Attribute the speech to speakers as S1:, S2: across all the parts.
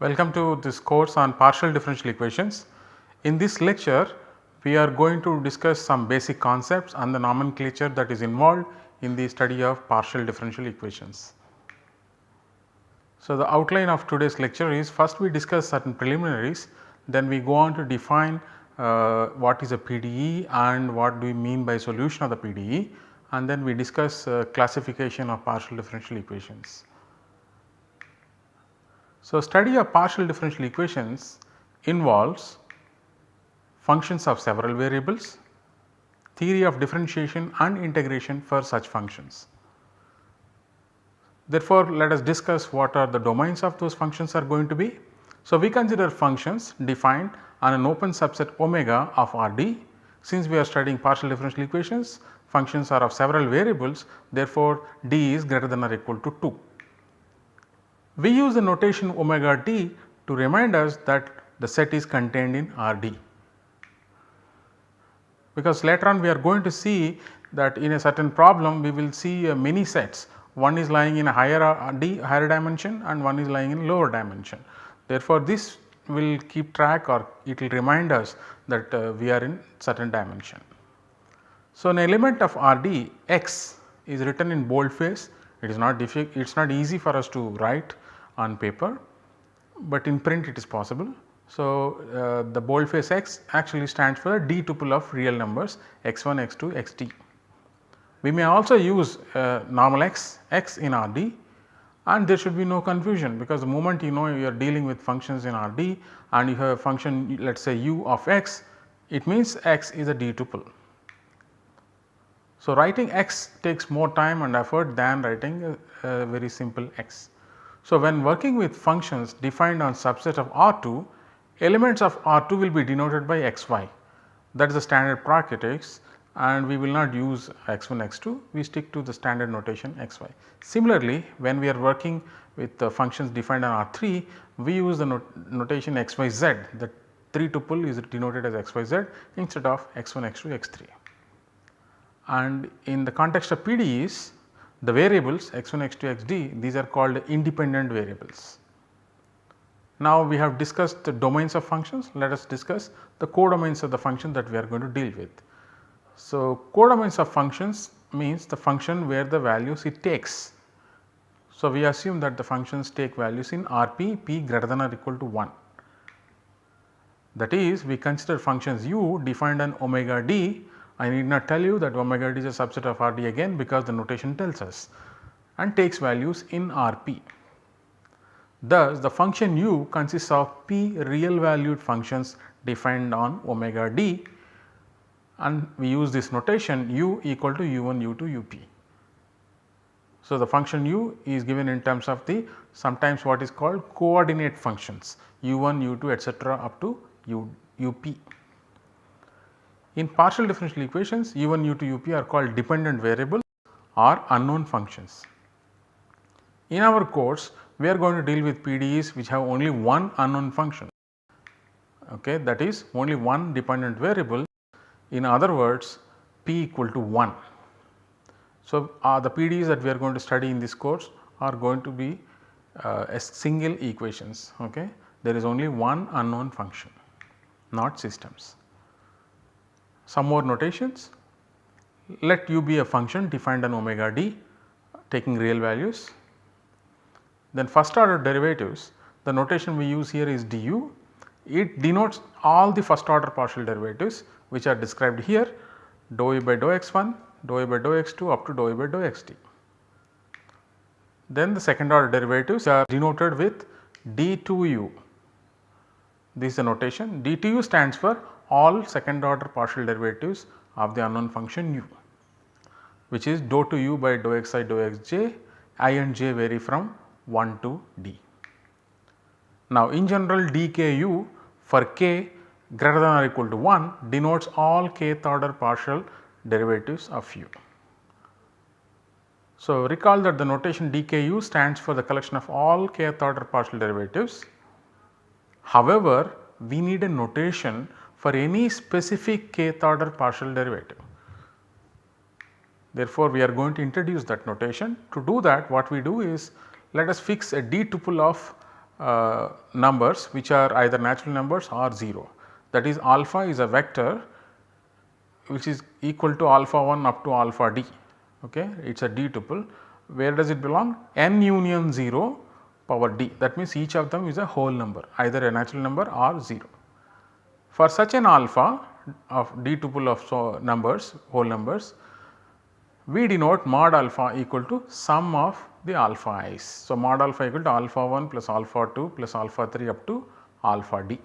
S1: Welcome to this course on partial differential equations. In this lecture, we are going to discuss some basic concepts and the nomenclature that is involved in the study of partial differential equations. So, the outline of today's lecture is first we discuss certain preliminaries, then we go on to define what is a PDE and what do we mean by solution of the PDE, and then we discuss classification of partial differential equations. So, study of partial differential equations involves functions of several variables, theory of differentiation and integration for such functions. Therefore, let us discuss what are the domains of those functions are going to be. So, we consider functions defined on an open subset omega of Rd. Since we are studying partial differential equations, functions are of several variables, therefore, d is greater than or equal to 2. We use the notation omega d to remind us that the set is contained in Rd, because later on we are going to see that in a certain problem we will see many sets. One is lying in a higher dimension and one is lying in lower dimension. Therefore, this will keep track or it will remind us that we are in certain dimension. So, an element of Rd x is written in boldface. It is not difficult, it is not easy for us to write on paper, but in print it is possible. So, the boldface x actually stands for a d tuple of real numbers x1, x2, xt. We may also use normal x in Rd, and there should be no confusion, because the moment you know you are dealing with functions in Rd and you have a function, let us say u of x, it means x is a d tuple. So, writing x takes more time and effort than writing a very simple x. So, when working with functions defined on subset of R2, elements of R2 will be denoted by xy. That is the standard practice, and we will not use x1, x2, we stick to the standard notation xy. Similarly, when we are working with the functions defined on R3, we use the notation xyz, the 3 tuple is denoted as xyz instead of x1, x2, x3. And in the context of PDEs, the variables x1, x2, xd, these are called independent variables. Now, we have discussed the domains of functions, let us discuss the codomains of the function that we are going to deal with. So, codomains of functions means the function where the values it takes. So, we assume that the functions take values in Rp p greater than or equal to 1. That is, we consider functions u defined on omega d. I need not tell you that omega d is a subset of Rd again, because the notation tells us, and takes values in Rp. Thus, the function u consists of p real valued functions defined on omega d, and we use this notation u equal to u1, u2, up. So, the function u is given in terms of the sometimes what is called coordinate functions u1, u2 etc. up to up. In partial differential equations, u1, u2, up are called dependent variables or unknown functions. In our course, we are going to deal with PDEs which have only one unknown function, that is only one dependent variable, in other words p equal to 1. So, the PDEs that we are going to study in this course are going to be a single equations, there is only one unknown function, not systems. Some more notations. Let u be a function defined on omega d taking real values. Then first order derivatives, the notation we use here is du. It denotes all the first order partial derivatives which are described here, dou e by dou x1, dou e by dou x2 up to dou e by dou xt. Then the second order derivatives are denoted with d2u. This is the notation. d2u stands for all second order partial derivatives of the unknown function u, which is dou to u by dou xi dou xj, I and j vary from 1 to d. Now, in general dku for k greater than or equal to 1 denotes all kth order partial derivatives of u. So, recall that the notation dku stands for the collection of all kth order partial derivatives. However, we need a notation for any specific kth order partial derivative. Therefore, we are going to introduce that notation. To do that, what we do is let us fix a d tuple of numbers which are either natural numbers or 0. That is, alpha is a vector which is equal to alpha 1 up to alpha d. Okay. It is a d tuple. Where does it belong? N union 0 power d. That means each of them is a whole number, either a natural number or 0. For such an alpha of d tuple of numbers, whole numbers, we denote mod alpha equal to sum of the alpha i's. So, mod alpha equal to alpha 1 plus alpha 2 plus alpha 3 up to alpha d.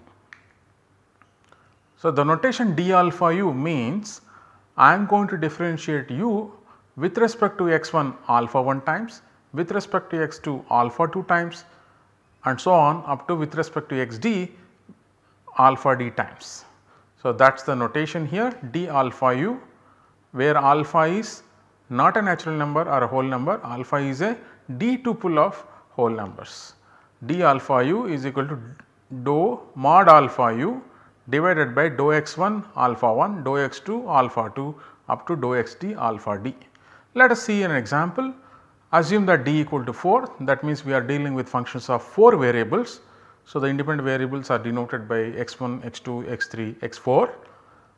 S1: So, the notation d alpha u means I am going to differentiate u with respect to x1 alpha 1 times, with respect to x2 alpha 2 times, and so on up to with respect to xd alpha d times. So, that is the notation here, d alpha u, where alpha is not a natural number or a whole number, alpha is a d tuple of whole numbers. D alpha u is equal to dou mod alpha u divided by dou x1 alpha 1, dou x2 alpha 2 up to dou xd alpha d. Let us see an example. Assume that d equal to 4, that means we are dealing with functions of 4 variables. So, the independent variables are denoted by x1, x2, x3, x4.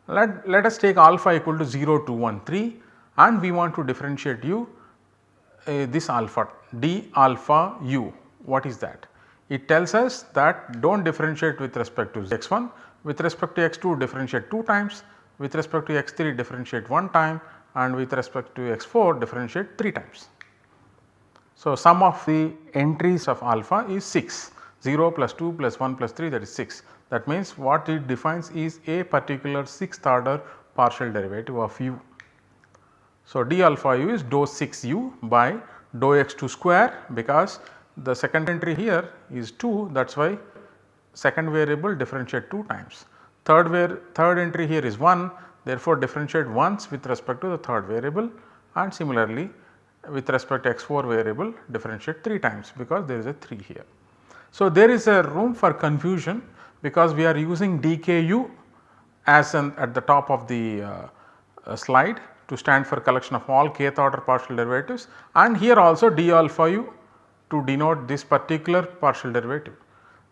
S1: Let us take alpha equal to 0, 2, 1, 3, and we want to differentiate u this alpha d alpha u. What is that? It tells us that do not differentiate with respect to x1, with respect to x2 differentiate 2 times, with respect to x3 differentiate 1 time, and with respect to x4 differentiate 3 times. So, sum of the entries of alpha is 6, 0 plus 2 plus 1 plus 3, that is 6. That means what it defines is a particular 6th order partial derivative of u. So, d alpha u is dou 6u by dou x2 square, because the second entry here is 2, that is why second variable differentiate 2 times. Third entry here is 1, therefore differentiate once with respect to the third variable, and similarly with respect to x4 variable differentiate 3 times, because there is a 3 here. So, there is a room for confusion because we are using dku as at the top of the slide to stand for collection of all kth order partial derivatives, and here also d alpha u to denote this particular partial derivative.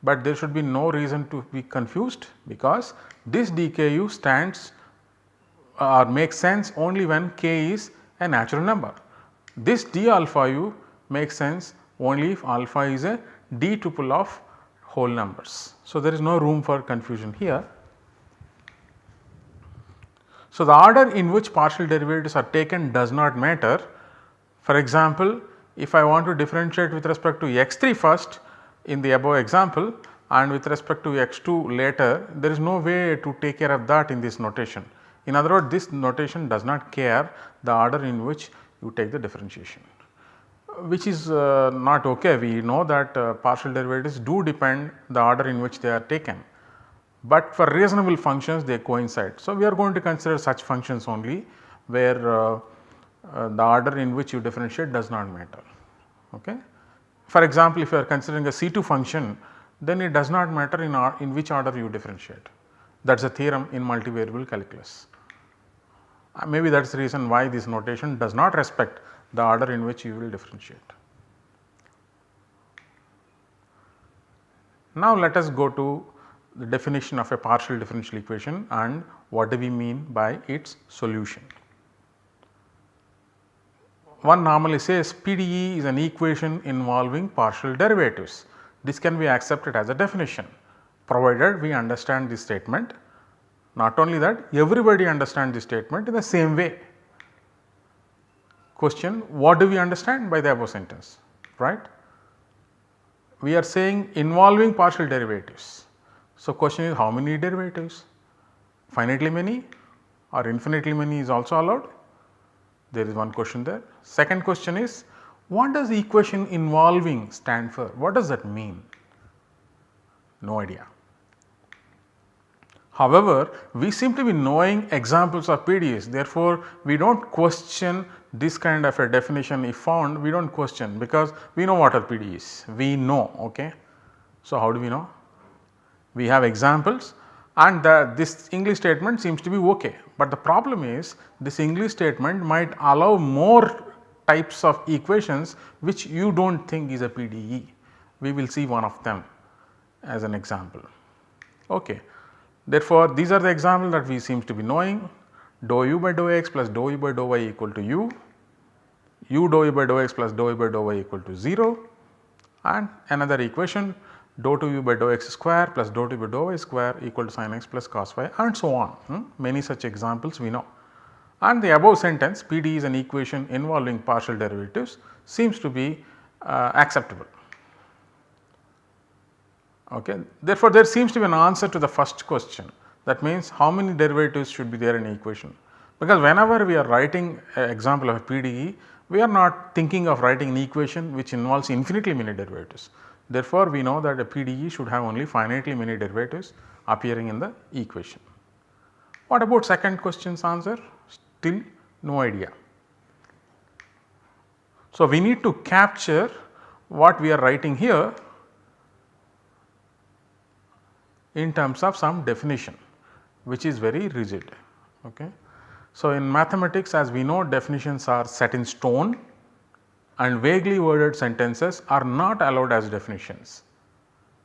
S1: But there should be no reason to be confused, because this dku stands or makes sense only when k is a natural number. This d alpha u makes sense only if alpha is a d tuple of whole numbers. So, there is no room for confusion here. So, the order in which partial derivatives are taken does not matter. For example, if I want to differentiate with respect to x3 first in the above example and with respect to x2 later, there is no way to take care of that in this notation. In other words, this notation does not care the order in which you take the differentiation, which is not okay. We know that partial derivatives do depend the order in which they are taken, but for reasonable functions they coincide. So, we are going to consider such functions only where the order in which you differentiate does not matter. Okay. For example, if you are considering a C2 function, then it does not matter in which order you differentiate. That is a theorem in multivariable calculus. Maybe that is the reason why this notation does not respect the order in which you will differentiate. Now, let us go to the definition of a partial differential equation and what do we mean by its solution. One normally says PDE is an equation involving partial derivatives. This can be accepted as a definition provided we understand this statement. Not only that, everybody understands this statement in the same way. Question: what do we understand by the above sentence, right? We are saying involving partial derivatives. So, question is how many derivatives? Finitely many or infinitely many is also allowed? There is one question there. Second question is, what does the equation involving stand for? What does that mean? No idea. However, we seem to be knowing examples of PDEs, therefore, we do not question this kind of a definition if found, we do not question, because we know what are PDEs, we know. Okay. So, how do we know? We have examples and this English statement seems to be okay, but the problem is this English statement might allow more types of equations which you do not think is a PDE. We will see one of them as an example. Okay. Therefore, these are the examples that we seem to be knowing. Dou u by dou x plus dou u by dou y equal to u dou u by dou x plus dou u by dou y equal to 0, and another equation dou 2u by dou x square plus dou 2 by dou y square equal to sin x plus cos y, and so on. Many such examples we know. And the above sentence, PDE is an equation involving partial derivatives, seems to be acceptable. Okay. Therefore, there seems to be an answer to the first question, that means how many derivatives should be there in an equation, because whenever we are writing an example of a PDE, we are not thinking of writing an equation which involves infinitely many derivatives. Therefore, we know that a PDE should have only finitely many derivatives appearing in the equation. What about second question's answer? Still no idea. So, we need to capture what we are writing here in terms of some definition, which is very rigid. Okay. So, in mathematics, as we know, definitions are set in stone, and vaguely worded sentences are not allowed as definitions,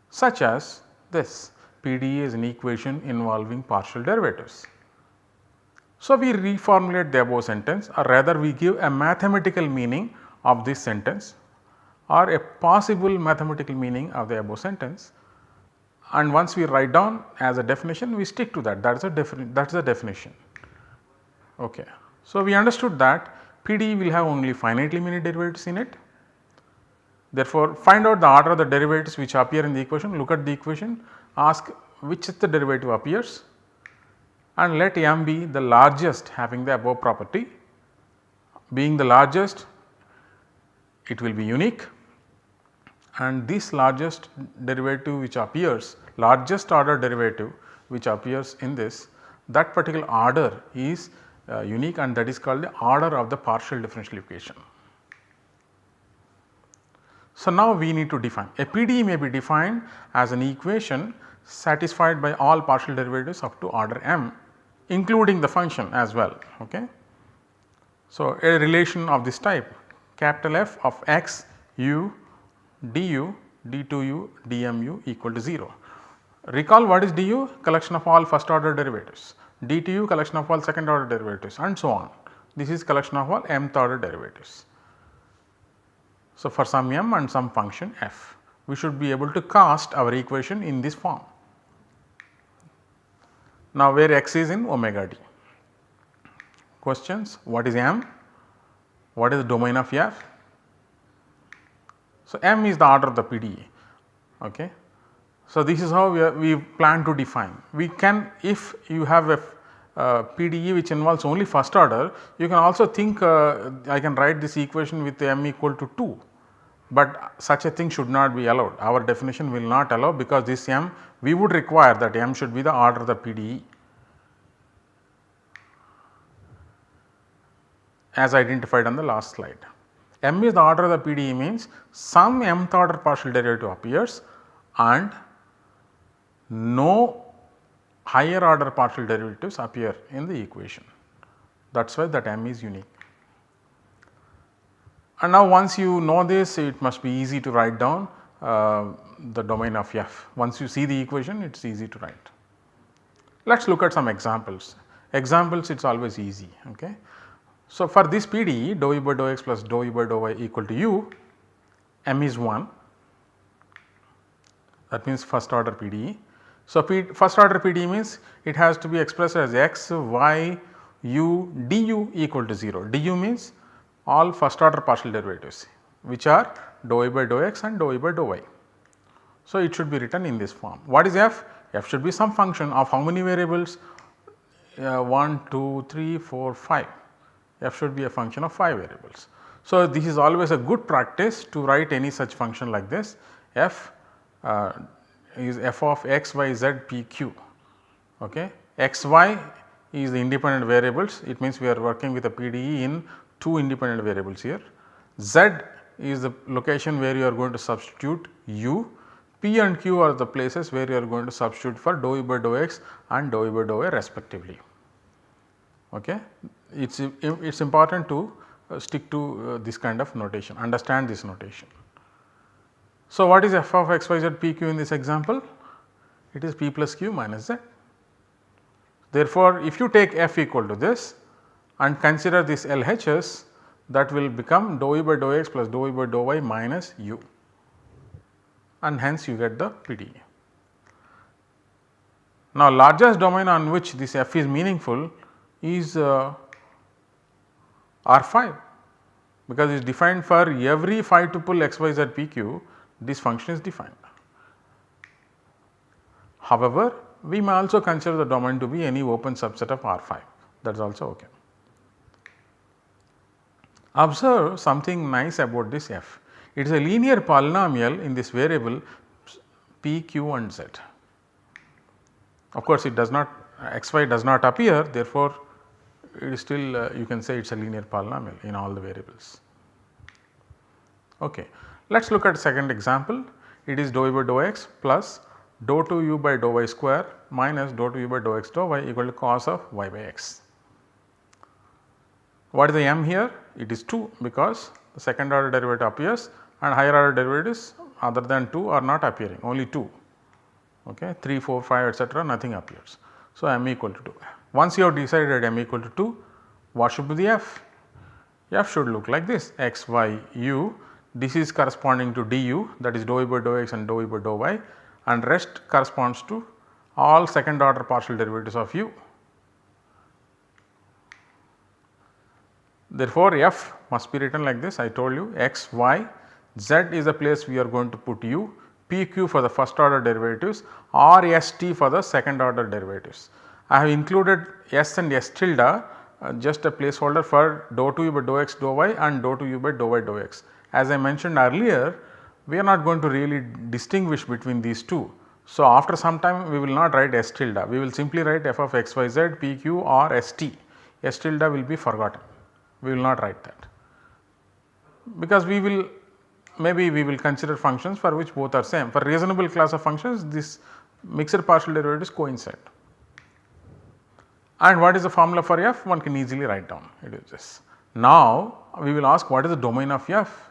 S1: such as this: PDE is an equation involving partial derivatives. So, we reformulate the above sentence, or rather we give a mathematical meaning of this sentence or a possible mathematical meaning of the above sentence, and once we write down as a definition, we stick to that. That is a definition. Okay. So, we understood that PDE will have only finitely many derivatives in it. Therefore, find out the order of the derivatives which appear in the equation, look at the equation, ask which is the derivative appears, and let M be the largest having the above property. Being the largest, it will be unique, and this largest derivative which appears, largest order derivative which appears in this, that particular order is unique, and that is called the order of the partial differential equation. So, now we need to define. A PDE may be defined as an equation satisfied by all partial derivatives up to order m, including the function as well. Okay. So, a relation of this type, capital F of x u du d2u dmu equal to 0. Recall what is du? Collection of all first order derivatives. D2u collection of all second order derivatives, and so on. This is collection of all mth order derivatives. So, for some m and some function f, we should be able to cast our equation in this form. Now, where x is in omega d. Questions: what is m? What is the domain of f? So, m is the order of the PDE. Okay. So, this is how we plan to define. We can, if you have a PDE which involves only first order, you can also think I can write this equation with m equal to 2, but such a thing should not be allowed. Our definition will not allow, because this m, we would require that m should be the order of the PDE as identified on the last slide. M is the order of the PDE means some mth order partial derivative appears and no higher order partial derivatives appear in the equation. That is why that m is unique. And now, once you know this, it must be easy to write down the domain of f. Once you see the equation, it is easy to write. Let us look at some examples. Examples, it is always easy. Okay. So, for this PDE, dou u by dou x plus dou u by dou y equal to u, m is 1, that means first order PDE. So, first order PDE means it has to be expressed as x, y, u, du equal to 0. Du means all first order partial derivatives, which are dou u by dou x and dou u by dou y. So, it should be written in this form. What is f? F should be some function of how many variables? 1, 2, 3, 4, 5. F should be a function of 5 variables. So, this is always a good practice to write any such function like this. F is f of x, y, z, p, q. Okay. X, y is the independent variables. It means we are working with a PDE in 2 independent variables here. Z is the location where you are going to substitute u. P and q are the places where you are going to substitute for dou u by dou x and dou u by dou y respectively. Okay. It is important to stick to this kind of notation, understand this notation. So, what is f of x y z p q in this example? It is p plus q minus z. Therefore, if you take f equal to this and consider this LHS, that will become dou e by dou x plus dou e by dou y minus u, and hence you get the PDE. Now, largest domain on which this f is meaningful is R5, because it is defined for every 5 tuple x y z p q, this function is defined. However, we may also consider the domain to be any open subset of R5, that is also ok. Observe something nice about this f. It is a linear polynomial in this variable p, q and z. Of course, it does not x y does not appear, therefore, it is still you can say it is a linear polynomial in all the variables. Okay. Let us look at second example. It is dou e by dou x plus dou 2 u by dou y square minus dou 2 u by dou x dou y equal to cos of y by x. What is the m here? It is 2, because the second order derivative appears and higher order derivatives other than 2 are not appearing, only 2, okay. 3, 4, 5 etc. nothing appears. So, m equal to 2. Once you have decided m equal to 2, what should be the f? F should look like this: x, y, u. This is corresponding to du, that is dou e by dou x and dou e by dou y, and rest corresponds to all second order partial derivatives of u. Therefore, f must be written like this. I told you x, y, z is the place we are going to put u, p, q for the first order derivatives, or s t for the second order derivatives. I have included s and s tilde just a placeholder for dou 2 u by dou x dou y and dou 2 u by dou y dou x. As I mentioned earlier, we are not going to really distinguish between these two. So, after some time we will not write s tilde, we will simply write f of x y z p q or s t. S tilde will be forgotten, we will not write that, because we will maybe we will consider functions for which both are same. For reasonable class of functions, this mixed partial derivatives coincide. And what is the formula for f? One can easily write down, it is this. Now, we will ask what is the domain of f?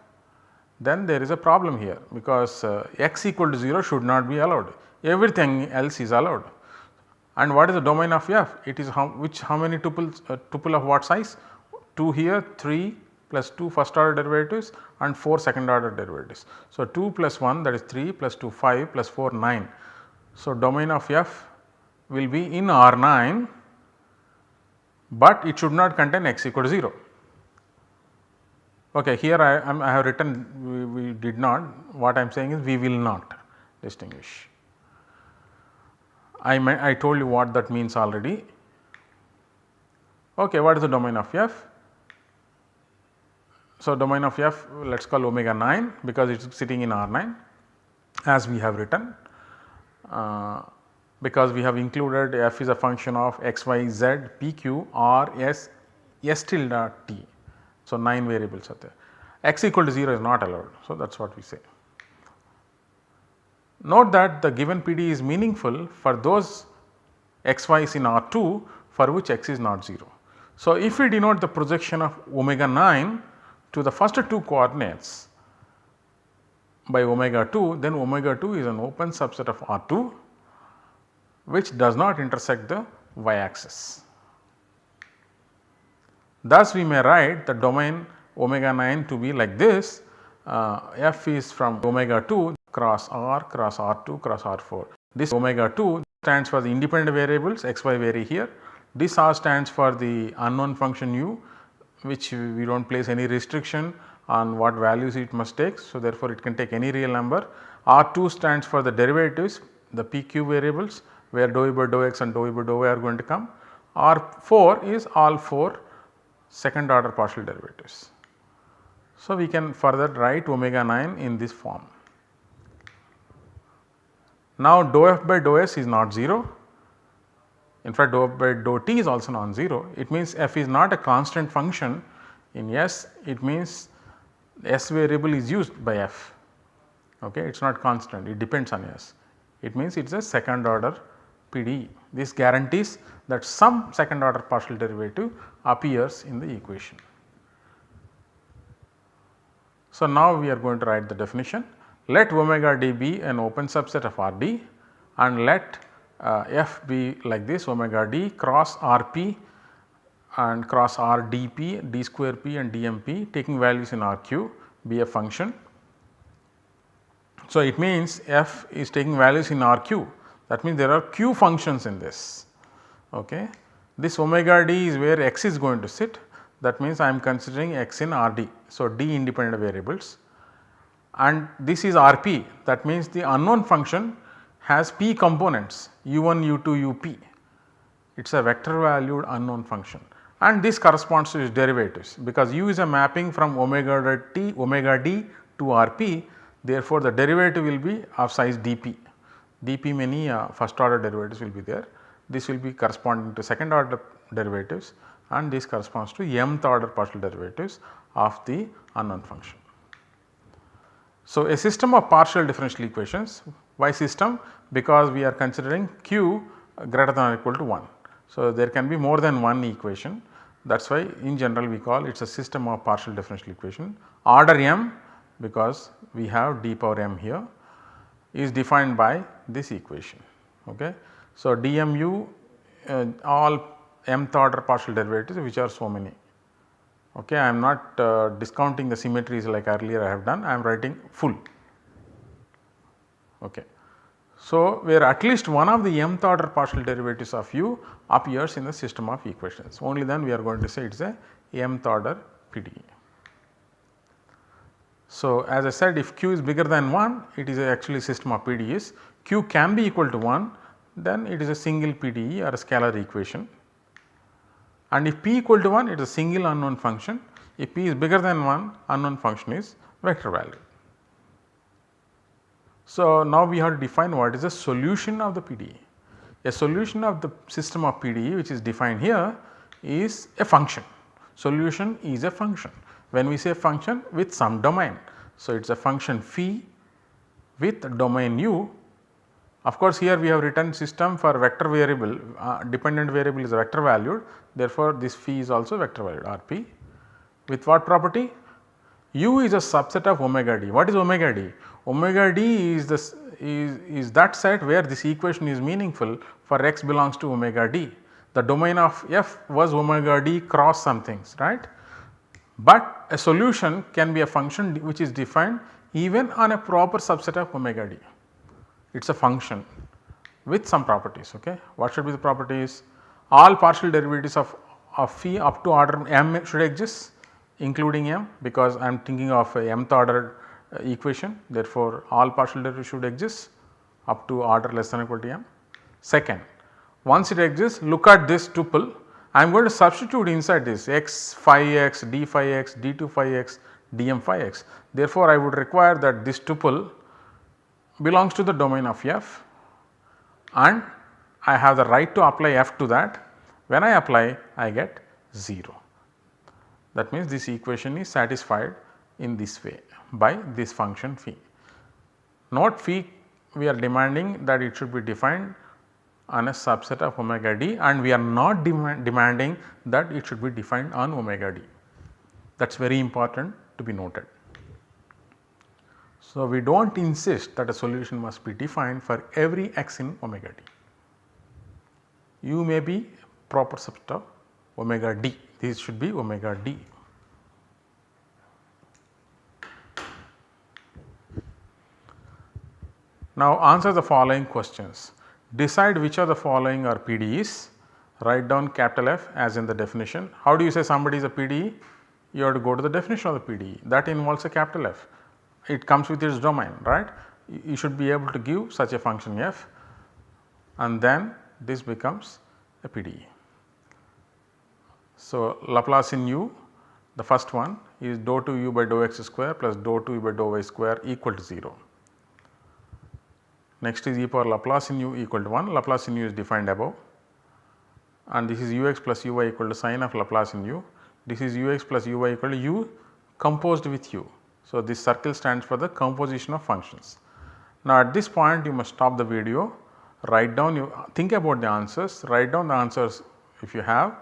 S1: Then there is a problem here, because x equal to 0 should not be allowed, everything else is allowed. And what is the domain of f? It is how many tuples, tuple of what size? 2 here, 3 plus 2 first order derivatives and 4 second order derivatives. So, 2 plus 1, that is 3 plus 2 5 plus 4 9. So, domain of f will be in R9, but it should not contain x equal to 0. Okay, here I have written we did not, what I am saying is we will not distinguish. I told you what that means already. Okay, what is the domain of f? So, domain of f let us call omega 9, because it is sitting in R9 as we have written, because we have included f is a function of x, y, z, p, q or s tilde t. So, 9 variables are there. X equal to 0 is not allowed. So, that is what we say. Note that the given PDE is meaningful for those x, y's in R2 for which x is not 0. So, if we denote the projection of omega 9 to the first two coordinates by omega 2, then omega 2 is an open subset of R2 which does not intersect the y axis. Thus, we may write the domain omega 9 to be like this: f is from omega 2 cross R cross R2 cross R4. This omega 2 stands for the independent variables x, y vary here. This R stands for the unknown function u, which we do not place any restriction on what values it must take. So, therefore, it can take any real number. R2 stands for the derivatives, the p, q variables, where dou e by dou x and dou e by dou y are going to come. R4 is all 4 second order partial derivatives. So, we can further write omega 9 in this form. Now, dou f by dou s is not 0, in fact dou f by dou t is also non-zero. It means f is not a constant function in S, it means S variable is used by f, okay. It is not constant, it depends on S. It means it is a second order PDE. This guarantees that some second order partial derivative appears in the equation. So, now we are going to write the definition. let omega d be an open subset of Rd and let f be like this, omega d cross Rp and cross Rdp, d square p and dmp taking values in Rq be a function. So, it means f is taking values in Rq, that means there are q functions in this. Okay. This omega d is where x is going to sit, that means I am considering x in Rd. So, d independent variables, and this is Rp, that means the unknown function has p components u1, u2, up. It is a vector valued unknown function, and this corresponds to its derivatives because u is a mapping from omega d to Rp. Therefore, the derivative will be of size dp. dp many first order derivatives will be there. This will be corresponding to second order derivatives, and this corresponds to mth order partial derivatives of the unknown function. So, a system of partial differential equations. Why system? Because we are considering q greater than or equal to 1. So, there can be more than one equation, that is why in general we call it is a system of partial differential equation. Order m, because we have d power m here, is defined by this equation. Okay. So, dmu all mth order partial derivatives which are so many. Okay. I am not discounting the symmetries like earlier I have done, I am writing full. Okay. So, where at least one of the mth order partial derivatives of u appears in the system of equations, only then we are going to say it is a mth order PDE. So, as I said, if q is bigger than 1, it is actually system of PDEs. Q can be equal to 1, then it is a single PDE or a scalar equation, and if p equal to 1, it is a single unknown function. If p is bigger than 1, unknown function is vector valued. So, now we have to define what is the solution of the PDE. A solution of the system of PDE which is defined here is a function. Solution is a function. When we say function with some domain. So, it is a function phi with domain u. Of course, here we have written system for vector variable, dependent variable is vector valued, therefore, this phi is also vector valued Rp with what property? U is a subset of omega d. What is omega d? Omega d is that set where this equation is meaningful for x belongs to omega d. The domain of f was omega d cross some things, right. But a solution can be a function which is defined even on a proper subset of omega d. It is a function with some properties. Okay. What should be the properties? All partial derivatives of phi up to order m should exist, including m, because I am thinking of a mth order equation. Therefore, all partial derivatives should exist up to order less than or equal to m. Second, once it exists, look at this tuple. I am going to substitute inside this x phi x, d phi x, d2 phi x, dm phi x. Therefore, I would require that this tuple belongs to the domain of f, and I have the right to apply f to that. When I apply, I get 0. That means this equation is satisfied in this way by this function phi. Note phi, we are demanding that it should be defined on a subset of omega d, and we are not demanding that it should be defined on omega d. That is very important to be noted. So, we do not insist that a solution must be defined for every x in omega d. U may be proper subset of omega d, this should be omega d. Now, answer the following questions. Decide which of the following are PDEs. Write down capital F as in the definition. How do you say somebody is a PDE? You have to go to the definition of the PDE, that involves a capital F. It comes with its domain, right. You should be able to give such a function f, and then this becomes a PDE. So, Laplace in u, the first one is dou 2 u by dou x square plus dou 2 u by dou y square equal to 0. Next is e power Laplace in u equal to 1, Laplace in u is defined above, and this is ux plus uy equal to sine of Laplace in u. This is ux plus uy equal to u composed with u. So, this circle stands for the composition of functions. Now, at this point you must stop the video, write down, you think about the answers, write down the answers if you have,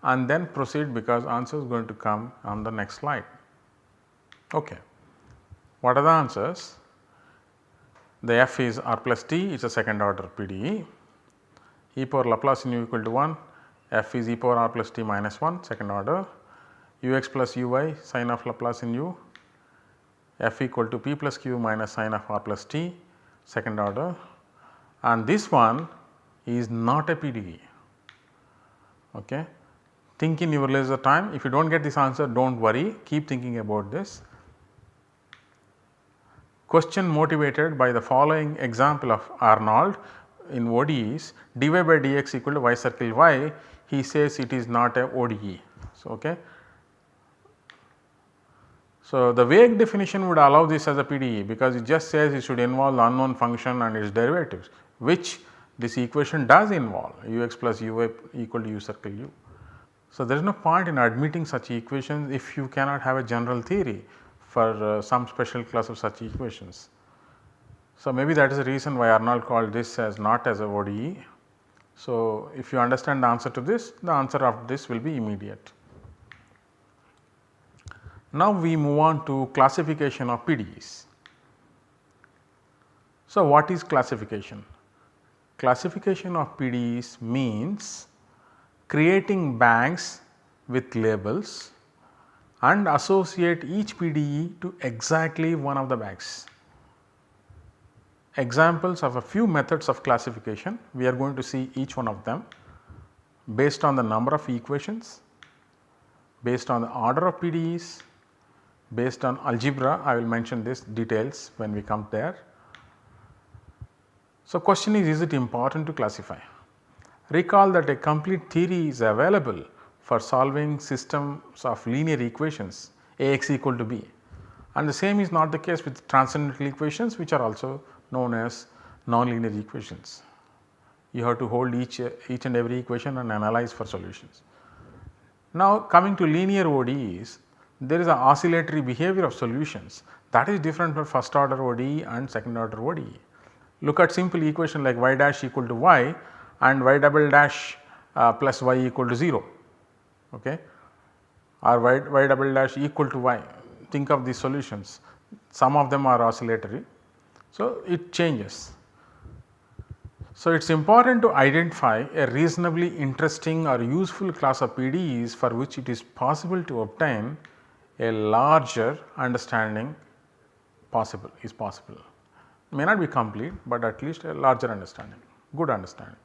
S1: and then proceed, because answer is going to come on the next slide. Okay. What are the answers? the f is r plus t, it is a second order PDE. E power Laplace in u equal to 1, f is e power r plus t minus 1, second order. Ux plus uy sin of Laplace in u, f equal to p plus q minus sin of r plus t, second order, and this one is not a PDE. Okay. Think in your leisure time. If you do not get this answer, do not worry, keep thinking about this. Question motivated by the following example of Arnold in ODEs, dy by dx equal to y circle y, he says it is not a ODE. So, okay. So, the vague definition would allow this as a PDE, because it just says it should involve the unknown function and its derivatives, which this equation does involve, ux plus uy equal to u circle u. So, there is no point in admitting such equations if you cannot have a general theory for some special class of such equations. So, maybe that is the reason why Arnold called this as not as a ODE. So, if you understand the answer to this, the answer of this will be immediate. Now, we move on to classification of PDEs. So, what is classification? Classification of PDEs means creating banks with labels and associate each PDE to exactly one of the banks. Examples of a few methods of classification, we are going to see each one of them based on the number of equations, based on the order of PDEs, based on algebra. I will mention this details when we come there. So, question is it important to classify? Recall that a complete theory is available for solving systems of linear equations Ax equal to b, and the same is not the case with transcendental equations, which are also known as nonlinear equations. You have to hold each and every equation and analyze for solutions. Now, coming to linear ODEs, there is an oscillatory behavior of solutions that is different for first order ODE and second order ODE. Look at simple equation like y dash equal to y and y double dash plus y equal to 0, okay, or y double dash equal to y. Think of these solutions, some of them are oscillatory. So, it changes. So, it is important to identify a reasonably interesting or useful class of PDEs for which it is possible to obtain a larger understanding is possible. May not be complete, but at least a larger understanding, good understanding.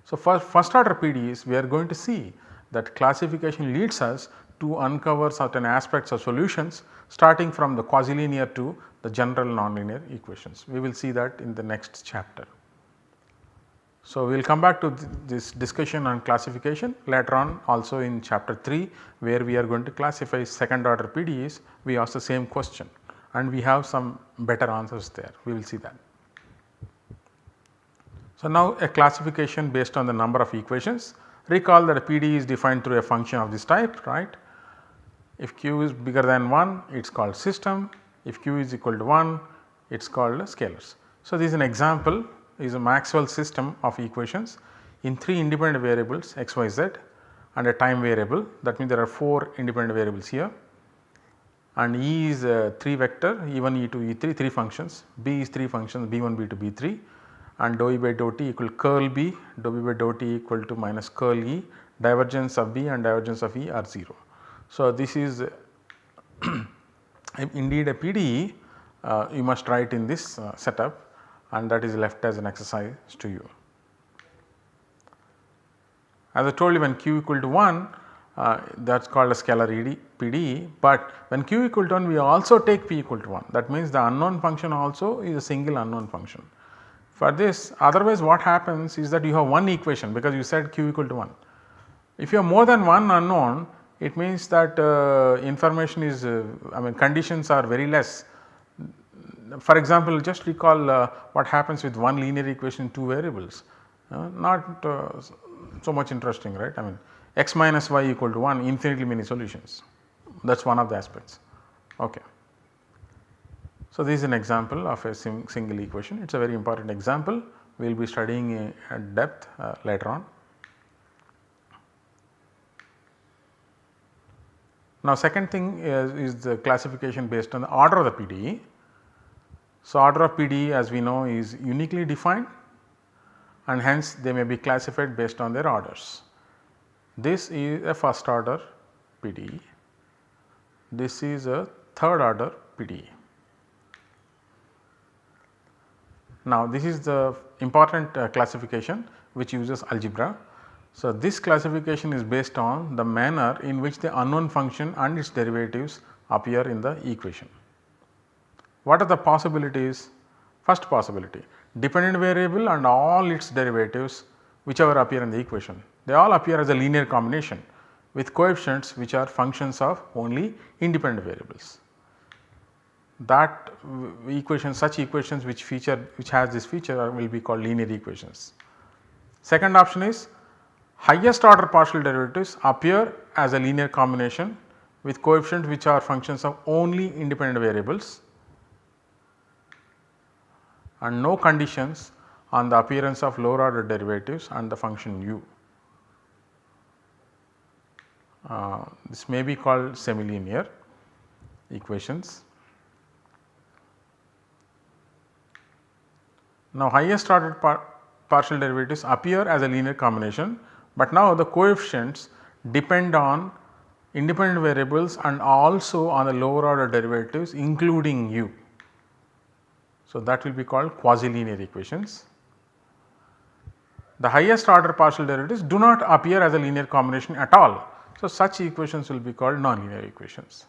S1: So, for first order PDEs, we are going to see that classification leads us to uncover certain aspects of solutions, starting from the quasi-linear to the general nonlinear equations. We will see that in the next chapter. So, we will come back to this discussion on classification later on, also in chapter 3, where we are going to classify second order PDEs. We ask the same question and we have some better answers there, we will see that. So, now a classification based on the number of equations. Recall that a PDE is defined through a function of this type, right. If q is bigger than 1, it is called system. If q is equal to 1, it is called scalars. So, this is an example, is a Maxwell system of equations in 3 independent variables x, y, z and a time variable. That means there are 4 independent variables here, and E is a 3 vector E1, E2, E3, 3 functions, B is 3 functions B1, B2, B3, and dou E by dou t equal curl B, dou B by dou t equal to minus curl E, divergence of B and divergence of E are 0. So, this is indeed a PDE, you must write in this setup, and that is left as an exercise to you. As I told you, when q equal to 1, that is called a scalar PDE, but when q equal to 1 we also take p equal to 1, that means the unknown function also is a single unknown function. For this, otherwise what happens is that you have one equation, because you said q equal to 1. If you have more than one unknown, it means that information is conditions are very less. For example, just recall what happens with one linear equation 2 variables, not so much interesting, right. I mean, x minus y equal to 1, infinitely many solutions, that is one of the aspects. Okay. So, this is an example of a single equation, it is a very important example, we will be studying at depth later on. Now, second thing is the classification based on the order of the PDE. So, order of PDE as we know is uniquely defined and hence they may be classified based on their orders. This is a first order PDE, this is a third order PDE. Now, this is the important classification which uses algebra. So, this classification is based on the manner in which the unknown function and its derivatives appear in the equation. What are the possibilities? First possibility, dependent variable and all its derivatives whichever appear in the equation, they all appear as a linear combination with coefficients which are functions of only independent variables. That equation, such equations which has this feature will be called linear equations. Second option is highest order partial derivatives appear as a linear combination with coefficients which are functions of only independent variables and no conditions on the appearance of lower order derivatives and the function u. This may be called semilinear equations. Now, highest order partial derivatives appear as a linear combination, but now the coefficients depend on independent variables and also on the lower order derivatives including u. So, that will be called quasi-linear equations. The highest order partial derivatives do not appear as a linear combination at all. So, such equations will be called nonlinear equations.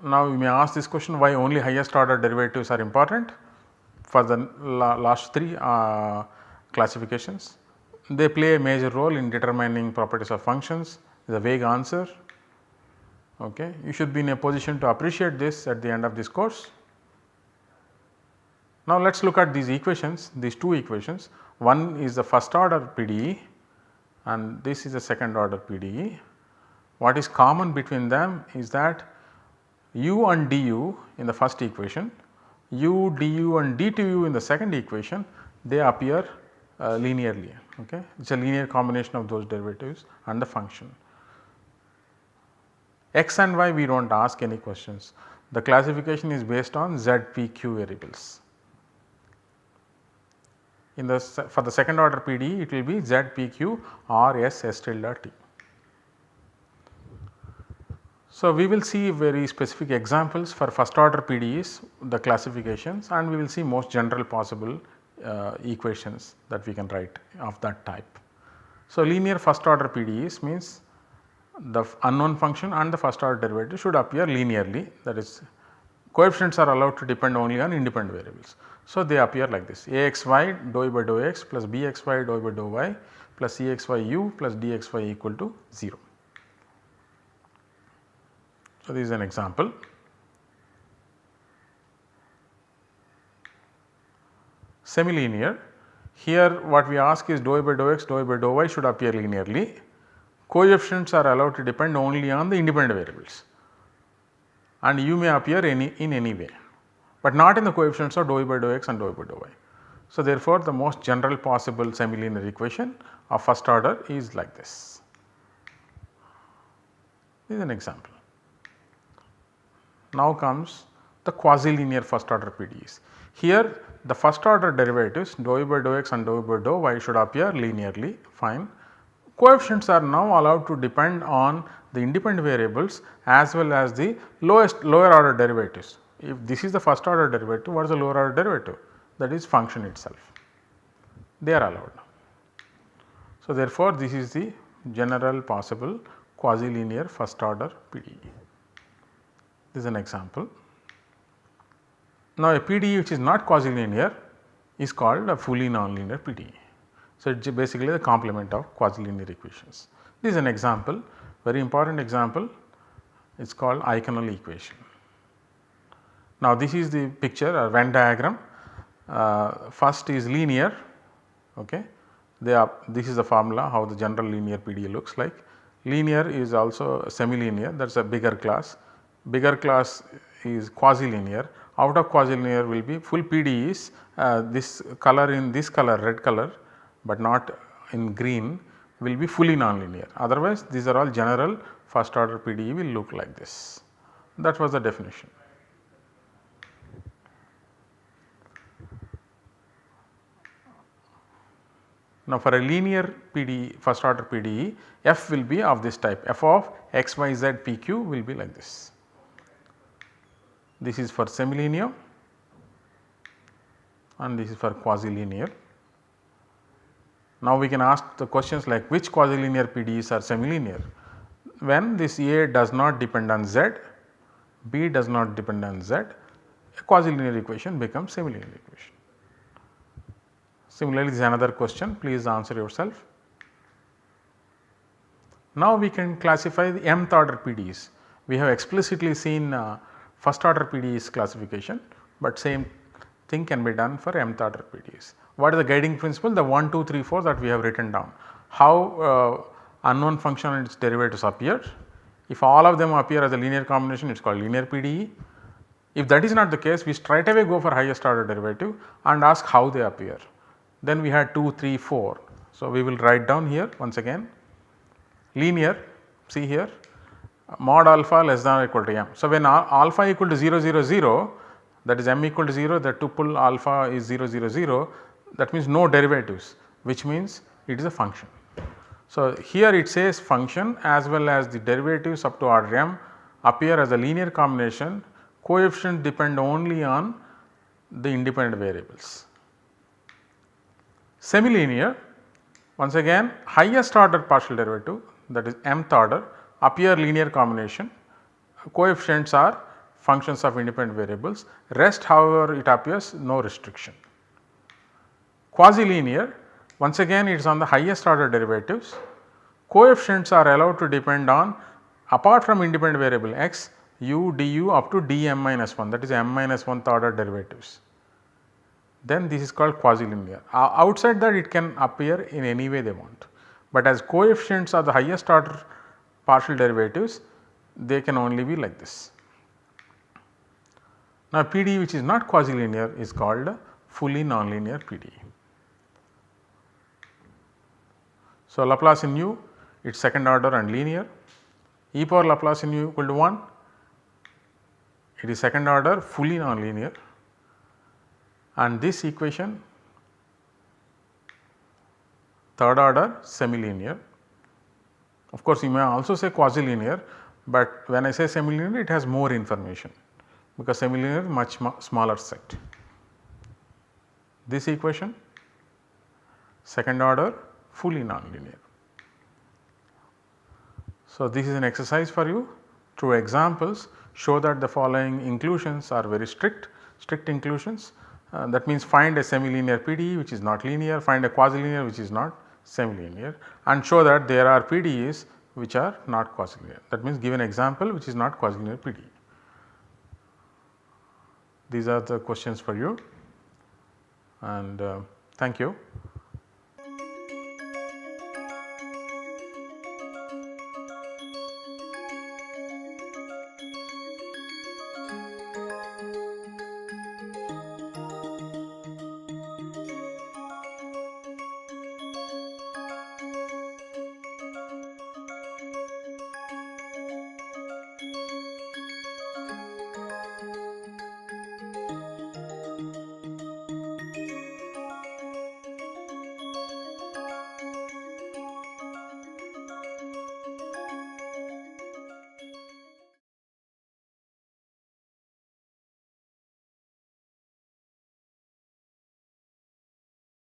S1: Now, you may ask this question, why only highest order derivatives are important for the last three classifications. They play a major role in determining properties of functions, is a vague answer. Okay. You should be in a position to appreciate this at the end of this course. Now, let us look at these equations, these two equations. One is the first order PDE and this is the second order PDE. What is common between them is that u and du in the first equation, u, du and dtu in the second equation, they appear linearly. Okay. It is a linear combination of those derivatives and the function. X and y we do not ask any questions. The classification is based on z, p, q variables. For the second order PDE it will be z, p, q or s, s tilde t. So, we will see very specific examples for first order PDEs, the classifications, and we will see most general possible equations that we can write of that type. So, linear first order PDEs means the unknown function and the first order derivative should appear linearly, that is coefficients are allowed to depend only on independent variables. So, they appear like this: axy dou by dou x plus bxy dou by dou y plus cxy u plus dxy equal to 0. So, this is an example. Semilinear, here what we ask is dou by dou x, dou by dou y should appear linearly. Coefficients are allowed to depend only on the independent variables and u may appear in any way, but not in the coefficients of dou by dou x and dou by dou y. So, therefore, the most general possible semilinear equation of first order is like this. This is an example. Now comes the quasi-linear first order PDEs. Here the first order derivatives dou by dou x and dou by dou y should appear linearly, fine. Coefficients are now allowed to depend on the independent variables as well as the lower order derivatives. If this is the first order derivative, what is the lower order derivative? That is function itself, they are allowed. So, therefore, this is the general possible quasi-linear first order PDE. This is an example. Now, a PDE which is not quasi-linear is called a fully nonlinear PDE. So, it is basically the complement of quasi-linear equations. This is an example, very important example, it is called Eikenel equation. Now, this is the picture or Venn diagram. First is linear, okay. This is the formula how the general linear PDE looks like. Linear is also semi-linear, that is a bigger class. Bigger class is quasi-linear. Out of quasi-linear will be full PDEs, this color in this color red color, but not in green, will be fully nonlinear. Otherwise, these are all general first order PDE will look like this. That was the definition. Now, for a linear PDE, first order PDE, f will be of this type, f of x, y, z, p, q will be like this. This is for semilinear and this is for quasi-linear. Now, we can ask the questions like which quasi-linear PDEs are semilinear? When this A does not depend on z, B does not depend on z, a quasi-linear equation becomes semilinear equation. Similarly, this is another question, please answer yourself. Now, we can classify the mth order PDEs. We have explicitly seen first order PDEs classification, but same thing can be done for mth order PDEs. What is the guiding principle? The 1, 2, 3, 4 that we have written down. How unknown function and its derivatives appear. If all of them appear as a linear combination, it is called linear PDE. If that is not the case, we straight away go for highest order derivative and ask how they appear. Then we had 2, 3, 4. So, we will write down here once again linear, see here mod alpha less than or equal to m. So, when alpha equal to 0, 0, 0, that is m equal to 0, the tuple alpha is 0, 0, 0, that means no derivatives, which means it is a function. So, here it says function as well as the derivatives up to order m appear as a linear combination, coefficients depend only on the independent variables. Semilinear, once again highest order partial derivative, that is mth order, appear linear combination, coefficients are functions of independent variables, rest however it appears no restriction. Quasi-linear, once again it is on the highest order derivatives, coefficients are allowed to depend on, apart from independent variable x, u, du up to dm minus 1, that is m minus 1th order derivatives. Then this is called quasi-linear. Outside that it can appear in any way they want, but as coefficients are the highest order partial derivatives, they can only be like this. Now, PDE which is not quasi-linear is called fully nonlinear PDE. So, Laplace in u, it is second order and linear, e power Laplace in u equal to 1, it is second order fully nonlinear, and this equation third order semi-linear. Of course, you may also say quasi-linear, but when I say semi-linear it has more information because semi-linear is much smaller set. This equation second order fully nonlinear. So, this is an exercise for you. Through examples show that the following inclusions are very strict inclusions. That means find a semi-linear PDE which is not linear, find a quasi-linear which is not semi-linear, and show that there are PDEs which are not quasi-linear. That means give an example which is not quasi-linear PDE. These are the questions for you, and thank you.